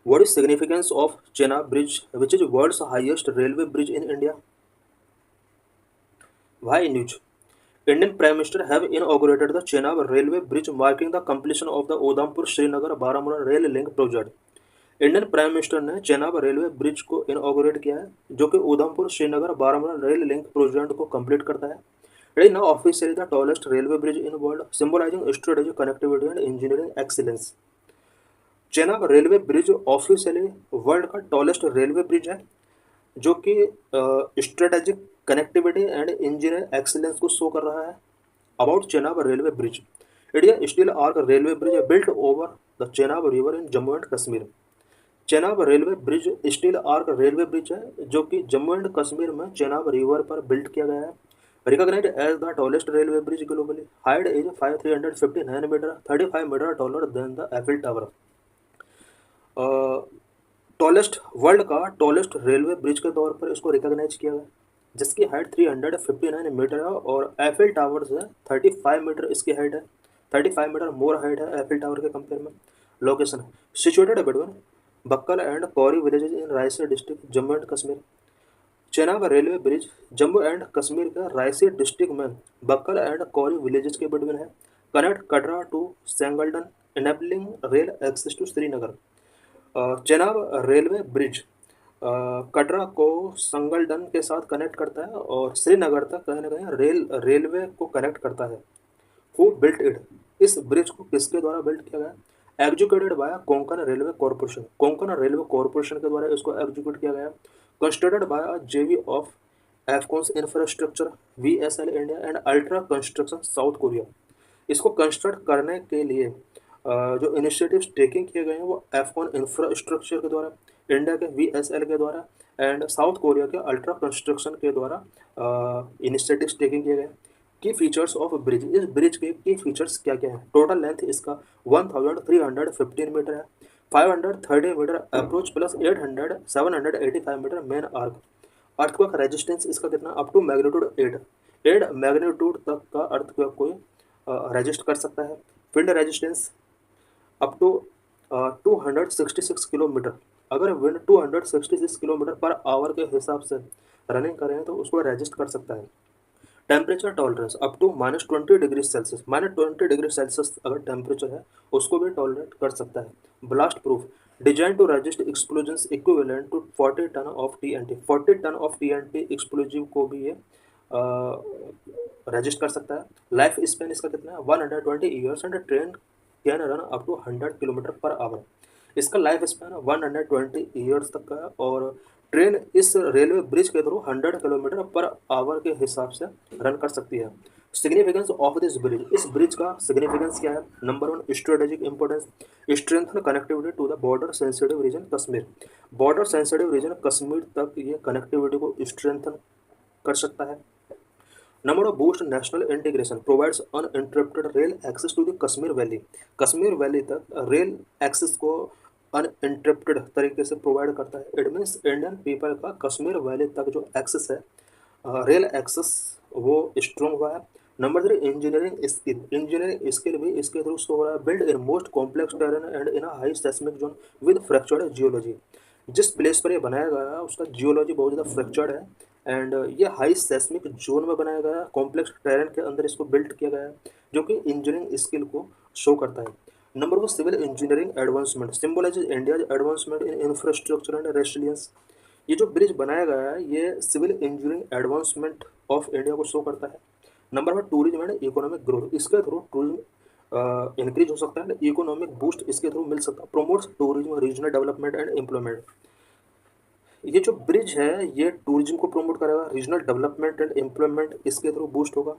What is significance of Chenab Bridge, which is world's highest railway bridge in India? Why news? Indian Prime Minister have inaugurated the Chenab railway bridge, marking the completion of the Udhampur Srinagar Baramulla rail link project. Indian prime minister ने Chenab railway bridge को इनऑगरेट किया है, जो कि Udhampur Srinagar Baramulla rail link project को complete करता है. It is now officially the tallest railway bridge in world, symbolising strategic connectivity and engineering excellence. Chenab railway bridge officially world का टॉलेस्ट रेलवे ब्रिज है, जो कि strategic connectivity and engineering excellence को show कर रहा है. About Chenab railway bridge, it is steel arc railway bridge built over the Chenab river in Jammu and Kashmir. Chenab railway bridge steel arc railway bridge है, जो कि जम्मू एंड कश्मीर में चेनाब रिवर पर बिल्ट किया गया है. Recognised as the tallest railway bridge globally. Height is 359 metre, 35 metre taller than the Eiffel tower. Tallest world का tallest railway bridge के तौर पर इसको रिकॉग्नाइज किया गया, जिसकी हाइट 359 मीटर है और एफिल टावर से 35 मीटर इसकी हाइट है. 35 मीटर मोर हाइट है एफिल टावर के कंपेयर में. Location situated between Bakkal and Kauri villages in Raisen district, Jammu and Kashmir. Chenab railway bridge Jammu and Kashmir के रायसेन डिस्ट्रिक्ट में बक्कल एंड कौरी विलेजेज के बिटवीन है. Connect Katra to Sangaldan, enabling rail access to Srinagar. Chenab railway bridge Katra को संगलडन के साथ कनेक्ट करता है और श्रीनगर तक कहीं ना कहीं रेलवे को कनेक्ट करता है. हु बिल्ट इट, इस ब्रिज को किसके द्वारा बिल्ट किया गया? Executed by Konkan railway corporation, Konkan railway corporation के द्वारा इसको एग्जीक्यूट किया गया. कंस्ट्रक्टेड बाय जेवी of Afcons infrastructure VSL India and ultra construction south Korea. इसको कंस्ट्रक्ट करने के लिए जो इनिशिएटिव्स टेकिंग किए गए हैं वो एफकॉन इंफ्रास्ट्रक्चर के द्वारा, इंडिया के वीएसएल के द्वारा एंड साउथ कोरिया के अल्ट्रा कंस्ट्रक्शन के द्वारा इनिशिएटिव्स टेकिंग किए गए. की फीचर्स ऑफ ब्रिज, इस ब्रिज के की फीचर्स क्या क्या है? टोटल लेंथ इसका 1315 मीटर है. 530 metre approach plus 785 metre main arch. Earthquake resistance इसका कितना? अप टू मैग्नीट्यूड 8 मैग्नीट्यूड तक का अर्थक्वेक को रेजिस्ट कर सकता है. Wind resistance up to 266 kilometre. अगर विंड 266 किलोमीटर पर आवर के हिसाब से रनिंग करें तो उसको रेजिस्ट कर सकता है. Temperature tolerance up to -20 degree Celsius, -20 degree Celsius अगर टेम्परेचर है उसको भी टॉलरेट कर सकता है. Blast proof, design to resist explosions equivalent to 40 ton of TNT. 40 ton of TNT explosive को भी ये रजिस्ट कर सकता है. लाइफ स्पेन इसका कितना है? 120 years and train can run up to 100 kilometre per hour. इसका लाइफ स्पेन 120 ईयर्स तक का है और ट्रेन इस रेलवे ब्रिज के थ्रू 100 किलोमीटर पर आवर के हिसाब से रन कर सकती है. सिग्निफिकेंस ऑफ दिस ब्रिज, इस ब्रिज का सिग्निफिकेंस क्या है? Number 1 strategic importance, strengthen connectivity to the border sensitive region Kashmir. Border sensitive region Kashmir तक ये कनेक्टिविटी को स्ट्रेंथन कर सकता है. Number of boost national integration, provides uninterrupted rail access to the Kashmir valley. Kashmir valley तक रेल एक्सेस को अनइंटरप्टेड तरीके से प्रोवाइड करता है. इट मीन्स इंडियन पीपल का कश्मीर वैली तक जो एक्सेस है, रेल एक्सेस, वो स्ट्रॉन्ग हुआ है. Number 3 engineering skill, engineering skill भी इसके थ्रू शो हो रहा है. Build in most complex terrain and in a high seismic zone with fractured geology. जिस प्लेस पर ये बनाया गया है उसका जियोलॉजी बहुत ज़्यादा फ्रैक्चर्ड है एंड ये हाई सेस्मिक जोन में बनाया गया है. कॉम्प्लेक्स टेरेन के अंदर इसको बिल्ड किया गया है, जो कि इंजीनियरिंग स्किल को शो करता है. Number 4 civil engineering advancement, symbolises India advancement in infrastructure and resilience. ये जो ब्रिज बनाया गया है ये civil engineering advancement of India को शो करता है. Number 1 tourism and economic growth, इसके थ्रू टूरिज्म इंक्रीज हो सकता है, इकोनॉमिक बूस्ट इसके थ्रू मिल सकता है. Promotes tourism, regional development and employment. ये जो ब्रिज है ये टूरिज्म को प्रमोट करेगा, रीजनल डेवलपमेंट एंड एम्प्लॉयमेंट इसके थ्रू बूस्ट होगा.